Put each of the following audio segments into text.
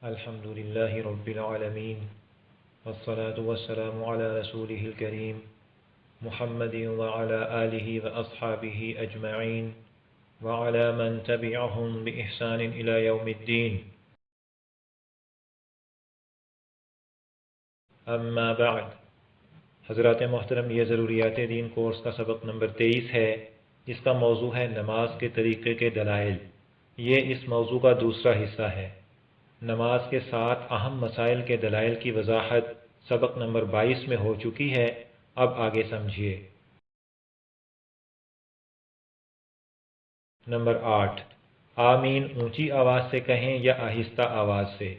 الحمد لله رب العالمين والصلاة والسلام على رسوله الكريم محمد وعلى آله وأصحابه أجمعين وعلى من تبعهم بإحسان إلى يوم الدين. اما بعد، حضرات محترم، یہ ضروریات دین کورس کا سبق نمبر 23 ہے، جس کا موضوع ہے نماز کے طریقے کے دلائل۔ یہ اس موضوع کا دوسرا حصہ ہے۔ نماز کے 7 اہم مسائل کے دلائل کی وضاحت سبق نمبر 22 میں ہو چکی ہے۔ اب آگے سمجھیے۔ نمبر 8، آمین اونچی آواز سے کہیں یا آہستہ آواز سے؟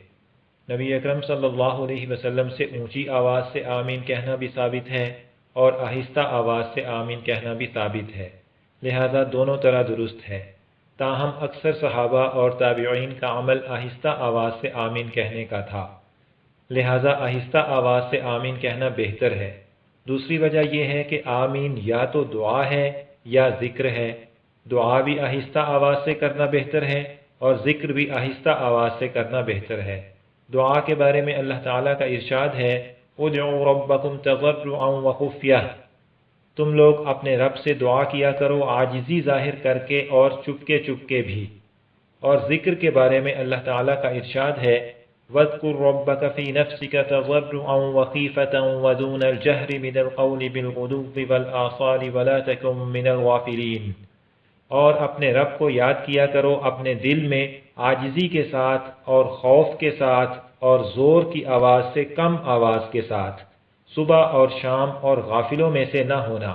نبی اکرم صلی اللہ علیہ وسلم سے اونچی آواز سے آمین کہنا بھی ثابت ہے اور آہستہ آواز سے آمین کہنا بھی ثابت ہے، لہذا دونوں طرح درست ہے۔ تاہم اکثر صحابہ اور تابعین کا عمل آہستہ آواز سے آمین کہنے کا تھا، لہذا آہستہ آواز سے آمین کہنا بہتر ہے۔ دوسری وجہ یہ ہے کہ آمین یا تو دعا ہے یا ذکر ہے۔ دعا بھی آہستہ آواز سے کرنا بہتر ہے اور ذکر بھی آہستہ آواز سے کرنا بہتر ہے۔ دعا کے بارے میں اللہ تعالیٰ کا ارشاد ہے، ادعوا ربکم تضرعا وخفیہ، تم لوگ اپنے رب سے دعا کیا کرو عاجزی ظاہر کر کے اور چپکے چپکے بھی۔ اور ذکر کے بارے میں اللہ تعالیٰ کا ارشاد ہے، وَاذْكُرْ رَبَّكَ فِي نَفْسِكَ تَضَرُّعًا وَخِيفَةً وَدُونَ الْجَهْرِ مِنَ الْقَوْلِ بِالْغُدُوِّ وَالْآصَالِ وَلَا تَكُن مِّنَ الْغَافِلِينَ، اور اپنے رب کو یاد کیا کرو اپنے دل میں عاجزی کے ساتھ اور خوف کے ساتھ اور زور کی آواز سے کم آواز کے ساتھ، صبح اور شام اور غافلوں میں سے نہ ہونا۔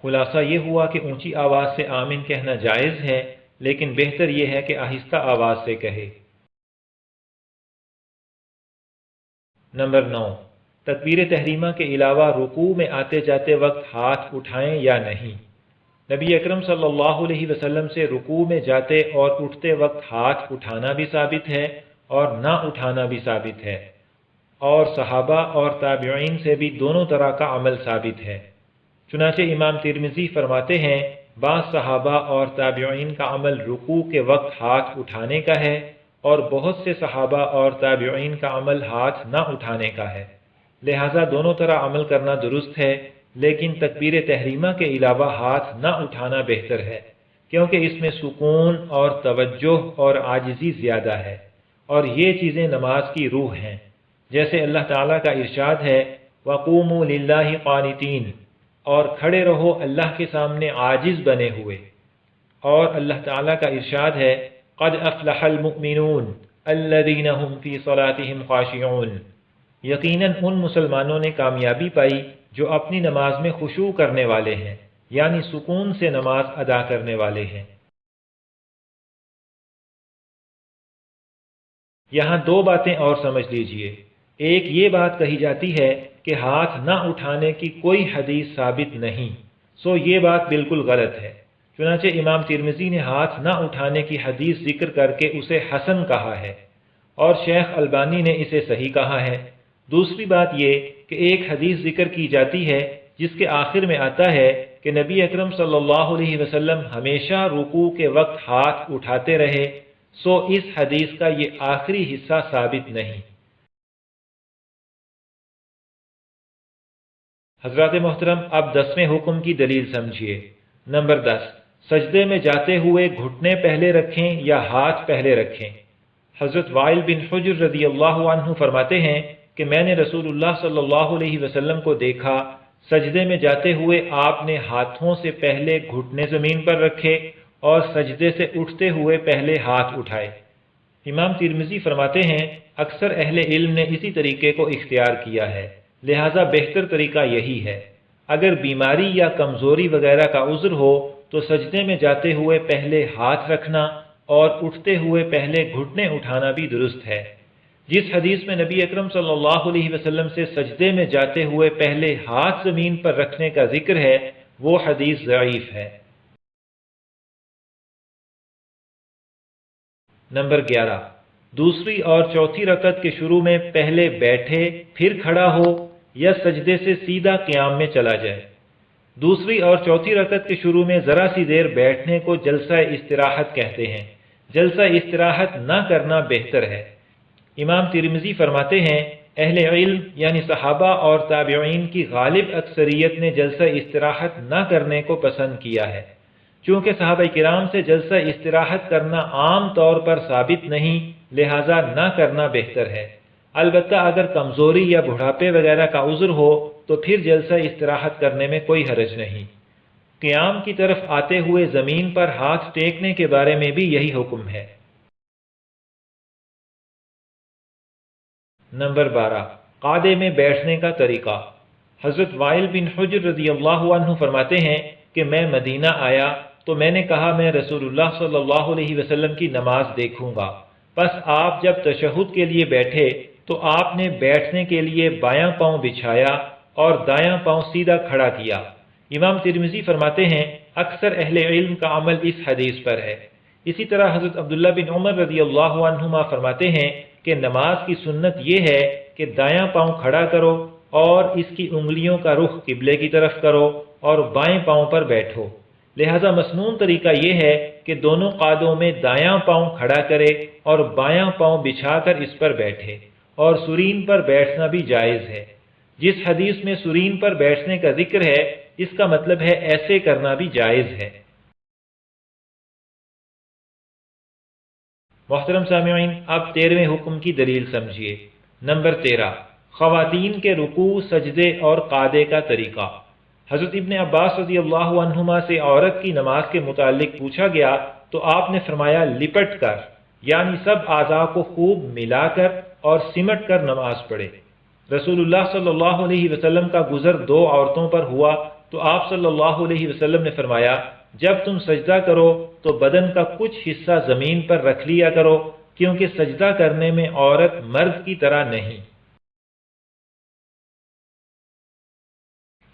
خلاصہ یہ ہوا کہ اونچی آواز سے آمین کہنا جائز ہے، لیکن بہتر یہ ہے کہ آہستہ آواز سے کہے۔ نمبر 9، تکبیر تحریمہ کے علاوہ رکوع میں آتے جاتے وقت ہاتھ اٹھائیں یا نہیں؟ نبی اکرم صلی اللہ علیہ وسلم سے رکوع میں جاتے اور اٹھتے وقت ہاتھ اٹھانا بھی ثابت ہے اور نہ اٹھانا بھی ثابت ہے، اور صحابہ اور تابعین سے بھی دونوں طرح کا عمل ثابت ہے۔ چنانچہ امام ترمذی فرماتے ہیں، بعض صحابہ اور تابعین کا عمل رکوع کے وقت ہاتھ اٹھانے کا ہے اور بہت سے صحابہ اور تابعین کا عمل ہاتھ نہ اٹھانے کا ہے، لہذا دونوں طرح عمل کرنا درست ہے، لیکن تکبیر تحریمہ کے علاوہ ہاتھ نہ اٹھانا بہتر ہے، کیونکہ اس میں سکون اور توجہ اور عاجزی زیادہ ہے، اور یہ چیزیں نماز کی روح ہیں۔ جیسے اللہ تعالیٰ کا ارشاد ہے، وَقُومُوا لِلَّهِ قَانِتِينَ، اور کھڑے رہو اللہ کے سامنے عاجز بنے ہوئے۔ اور اللہ تعالیٰ کا ارشاد ہے، قَدْ أَفْلَحَ الْمُؤْمِنُونَ الَّذِينَ هُمْ فِي صَلَاتِهِمْ خَاشِعُونَ، یقیناً ان مسلمانوں نے کامیابی پائی جو اپنی نماز میں خشوع کرنے والے ہیں، یعنی سکون سے نماز ادا کرنے والے ہیں۔ یہاں 2 باتیں اور سمجھ لیجئے۔ ایک یہ بات کہی جاتی ہے کہ ہاتھ نہ اٹھانے کی کوئی حدیث ثابت نہیں، سو یہ بات بالکل غلط ہے۔ چنانچہ امام ترمذی نے ہاتھ نہ اٹھانے کی حدیث ذکر کر کے اسے حسن کہا ہے، اور شیخ البانی نے اسے صحیح کہا ہے۔ دوسری بات یہ کہ ایک حدیث ذکر کی جاتی ہے جس کے آخر میں آتا ہے کہ نبی اکرم صلی اللہ علیہ وسلم ہمیشہ رکوع کے وقت ہاتھ اٹھاتے رہے، سو اس حدیث کا یہ آخری حصہ ثابت نہیں۔ حضرات محترم، اب 10ویں حکم کی دلیل سمجھیے۔ نمبر 10، سجدے میں جاتے ہوئے گھٹنے پہلے رکھیں یا ہاتھ پہلے رکھیں؟ حضرت وائل بن حجر رضی اللہ عنہ فرماتے ہیں کہ میں نے رسول اللہ صلی اللہ علیہ وسلم کو دیکھا، سجدے میں جاتے ہوئے آپ نے ہاتھوں سے پہلے گھٹنے زمین پر رکھے اور سجدے سے اٹھتے ہوئے پہلے ہاتھ اٹھائے۔ امام ترمذی فرماتے ہیں، اکثر اہل علم نے اسی طریقے کو اختیار کیا ہے، لہذا بہتر طریقہ یہی ہے۔ اگر بیماری یا کمزوری وغیرہ کا عذر ہو تو سجدے میں جاتے ہوئے پہلے ہاتھ رکھنا اور اٹھتے ہوئے پہلے گھٹنے اٹھانا بھی درست ہے۔ جس حدیث میں نبی اکرم صلی اللہ علیہ وسلم سے سجدے میں جاتے ہوئے پہلے ہاتھ زمین پر رکھنے کا ذکر ہے، وہ حدیث ضعیف ہے۔ نمبر 11، دوسری اور چوتھی رکعت کے شروع میں پہلے بیٹھے پھر کھڑا ہو یا سجدے سے سیدھا قیام میں چلا جائے؟ دوسری اور چوتھی رکعت کے شروع میں ذرا سی دیر بیٹھنے کو جلسہ استراحت کہتے ہیں۔ جلسہ استراحت نہ کرنا بہتر ہے۔ امام ترمذی فرماتے ہیں اہل علم یعنی صحابہ اور تابعین کی غالب اکثریت نے جلسہ استراحت نہ کرنے کو پسند کیا ہے۔ چونکہ صحابہ کرام سے جلسہ استراحت کرنا عام طور پر ثابت نہیں، لہذا نہ کرنا بہتر ہے۔ البتہ اگر کمزوری یا بڑھاپے وغیرہ کا عذر ہو تو پھر جلسہ استراحت کرنے میں کوئی حرج نہیں۔ قیام کی طرف آتے ہوئے زمین پر ہاتھ ٹیکنے کے بارے میں بھی یہی حکم ہے۔ نمبر 12، قعدے میں بیٹھنے کا طریقہ۔ حضرت وائل بن حجر رضی اللہ عنہ فرماتے ہیں کہ میں مدینہ آیا تو میں نے کہا میں رسول اللہ صلی اللہ علیہ وسلم کی نماز دیکھوں گا۔ پس آپ جب تشہد کے لیے بیٹھے تو آپ نے بیٹھنے کے لیے بایاں پاؤں بچھایا اور دایاں پاؤں سیدھا کھڑا کیا۔ امام ترمذی فرماتے ہیں اکثر اہل علم کا عمل اس حدیث پر ہے۔ اسی طرح حضرت عبداللہ بن عمر رضی اللہ عنہما فرماتے ہیں کہ نماز کی سنت یہ ہے کہ دایاں پاؤں کھڑا کرو اور اس کی انگلیوں کا رخ قبلے کی طرف کرو اور بائیں پاؤں پر بیٹھو۔ لہذا مسنون طریقہ یہ ہے کہ دونوں قعدوں میں دایاں پاؤں کھڑا کرے اور بایاں پاؤں بچھا کر اس پر بیٹھے، اور سرین پر بیٹھنا بھی جائز ہے۔ جس حدیث میں سرین پر بیٹھنے کا ذکر ہے اس کا مطلب ہے ایسے کرنا بھی جائز ہے۔ محترم سامعین، اب 13ویں حکم کی دلیل سمجھیے۔ نمبر 13، خواتین کے رکوع، سجدے اور قعدے کا طریقہ۔ حضرت ابن عباس رضی اللہ عنہما سے عورت کی نماز کے متعلق پوچھا گیا تو آپ نے فرمایا لپٹ کر، یعنی سب اعضاء کو خوب ملا کر اور سمٹ کر نماز پڑھے۔ رسول اللہ صلی اللہ علیہ وسلم کا گزر 2 عورتوں پر ہوا تو آپ صلی اللہ علیہ وسلم نے فرمایا جب تم سجدہ کرو تو بدن کا کچھ حصہ زمین پر رکھ لیا کرو، کیونکہ سجدہ کرنے میں عورت مرد کی طرح نہیں۔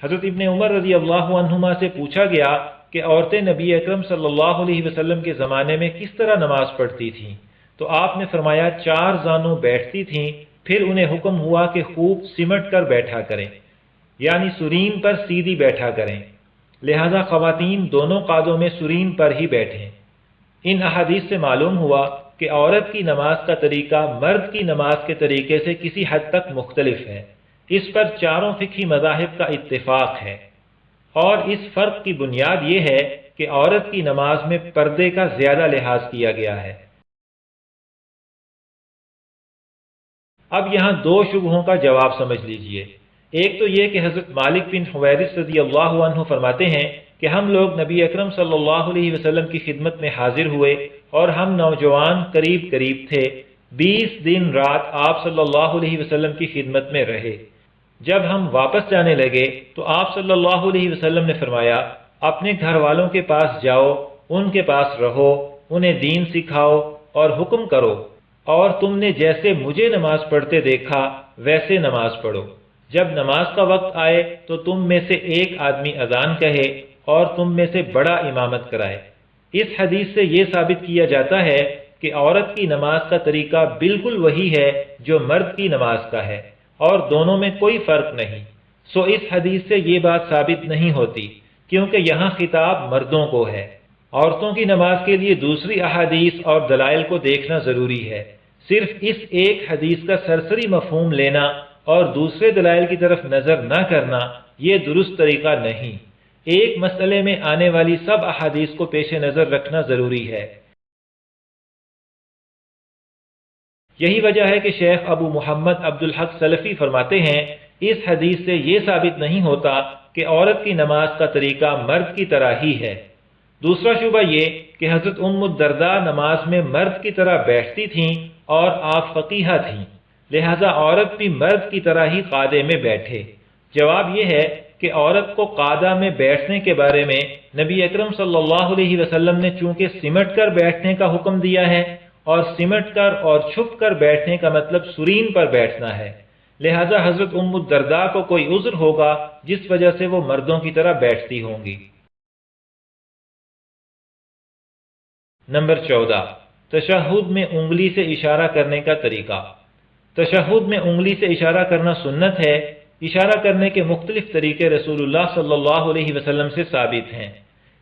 حضرت ابن عمر رضی اللہ عنہما سے پوچھا گیا کہ عورتیں نبی اکرم صلی اللہ علیہ وسلم کے زمانے میں کس طرح نماز پڑھتی تھیں، تو آپ نے فرمایا 4 زانوں بیٹھتی تھیں، پھر انہیں حکم ہوا کہ خوب سمٹ کر بیٹھا کریں، یعنی سرین پر سیدھی بیٹھا کریں۔ لہذا خواتین دونوں قعدوں میں سرین پر ہی بیٹھیں۔ ان احادیث سے معلوم ہوا کہ عورت کی نماز کا طریقہ مرد کی نماز کے طریقے سے کسی حد تک مختلف ہے۔ اس پر چاروں فقہی مذاہب کا اتفاق ہے، اور اس فرق کی بنیاد یہ ہے کہ عورت کی نماز میں پردے کا زیادہ لحاظ کیا گیا ہے۔ اب یہاں 2 شبہوں کا جواب سمجھ لیجئے۔ ایک تو یہ کہ حضرت مالک بن حویرث رضی اللہ عنہ فرماتے ہیں کہ ہم لوگ نبی اکرم صلی اللہ علیہ وسلم کی خدمت میں حاضر ہوئے اور ہم نوجوان قریب تھے، 20 دن رات آپ صلی اللہ علیہ وسلم کی خدمت میں رہے۔ جب ہم واپس جانے لگے تو آپ صلی اللہ علیہ وسلم نے فرمایا اپنے گھر والوں کے پاس جاؤ، ان کے پاس رہو، انہیں دین سکھاؤ اور حکم کرو، اور تم نے جیسے مجھے نماز پڑھتے دیکھا ویسے نماز پڑھو۔ جب نماز کا وقت آئے تو تم میں سے ایک آدمی اذان کہے اور تم میں سے بڑا امامت کرائے۔ اس حدیث سے یہ ثابت کیا جاتا ہے کہ عورت کی نماز کا طریقہ بالکل وہی ہے جو مرد کی نماز کا ہے، اور دونوں میں کوئی فرق نہیں۔ سو اس حدیث سے یہ بات ثابت نہیں ہوتی، کیونکہ یہاں خطاب مردوں کو ہے۔ عورتوں کی نماز کے لیے دوسری احادیث اور دلائل کو دیکھنا ضروری ہے۔ صرف اس ایک حدیث کا سرسری مفہوم لینا اور دوسرے دلائل کی طرف نظر نہ کرنا یہ درست طریقہ نہیں۔ ایک مسئلے میں آنے والی سب احادیث کو پیش نظر رکھنا ضروری ہے۔ یہی وجہ ہے کہ شیخ ابو محمد عبدالحق سلفی فرماتے ہیں اس حدیث سے یہ ثابت نہیں ہوتا کہ عورت کی نماز کا طریقہ مرد کی طرح ہی ہے۔ دوسرا شبہ یہ کہ حضرت ام الدرداء نماز میں مرد کی طرح بیٹھتی تھیں اور آپ فقیہہ تھیں، لہذا عورت بھی مرد کی طرح ہی قعدے میں بیٹھے۔ جواب یہ ہے کہ عورت کو قعدہ میں بیٹھنے کے بارے میں نبی اکرم صلی اللہ علیہ وسلم نے چونکہ سمٹ کر بیٹھنے کا حکم دیا ہے، اور سمٹ کر اور چھپ کر بیٹھنے کا مطلب سرین پر بیٹھنا ہے، لہذا حضرت ام الدرداء کو کوئی عذر ہوگا جس وجہ سے وہ مردوں کی طرح بیٹھتی ہوں گی۔ نمبر 14، تشہد میں انگلی سے اشارہ کرنے کا طریقہ۔ تشہد میں انگلی سے اشارہ کرنا سنت ہے۔ اشارہ کرنے کے مختلف طریقے رسول اللہ صلی اللہ علیہ وسلم سے ثابت ہیں۔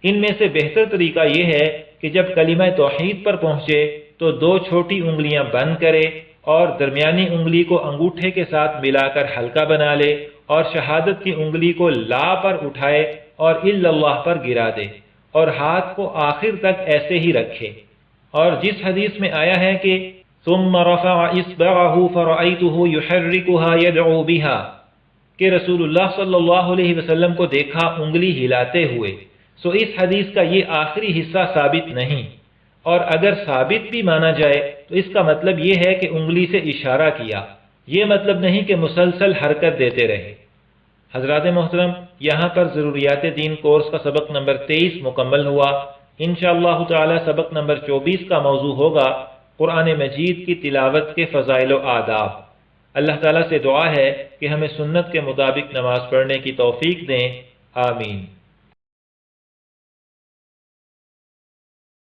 ان میں سے بہتر طریقہ یہ ہے کہ جب کلمہ توحید پر پہنچے تو 2 چھوٹی انگلیاں بند کرے اور درمیانی انگلی کو انگوٹھے کے ساتھ ملا کر حلقہ بنا لے اور شہادت کی انگلی کو لا پر اٹھائے اور الا اللہ پر گرا دے اور ہاتھ کو آخر تک ایسے ہی رکھے۔ اور جس حدیث میں آیا ہے کہ ثم رفع اصبعه فرأيته يحركها يدعو بها کہ رسول اللہ صلی اللہ علیہ وسلم کو دیکھا انگلی ہلاتے ہوئے، سو اس حدیث کا یہ آخری حصہ ثابت نہیں، اور اگر ثابت بھی مانا جائے تو اس کا مطلب یہ ہے کہ انگلی سے اشارہ کیا، یہ مطلب نہیں کہ مسلسل حرکت دیتے رہے۔ حضرات محترم، یہاں پر ضروریات دین کورس کا سبق نمبر 23 مکمل ہوا۔ انشاءاللہ تعالی سبق نمبر 24 کا موضوع ہوگا قرآن مجید کی تلاوت کے فضائل و آداب۔ اللہ تعالیٰ سے دعا ہے کہ ہمیں سنت کے مطابق نماز پڑھنے کی توفیق دیں، آمین۔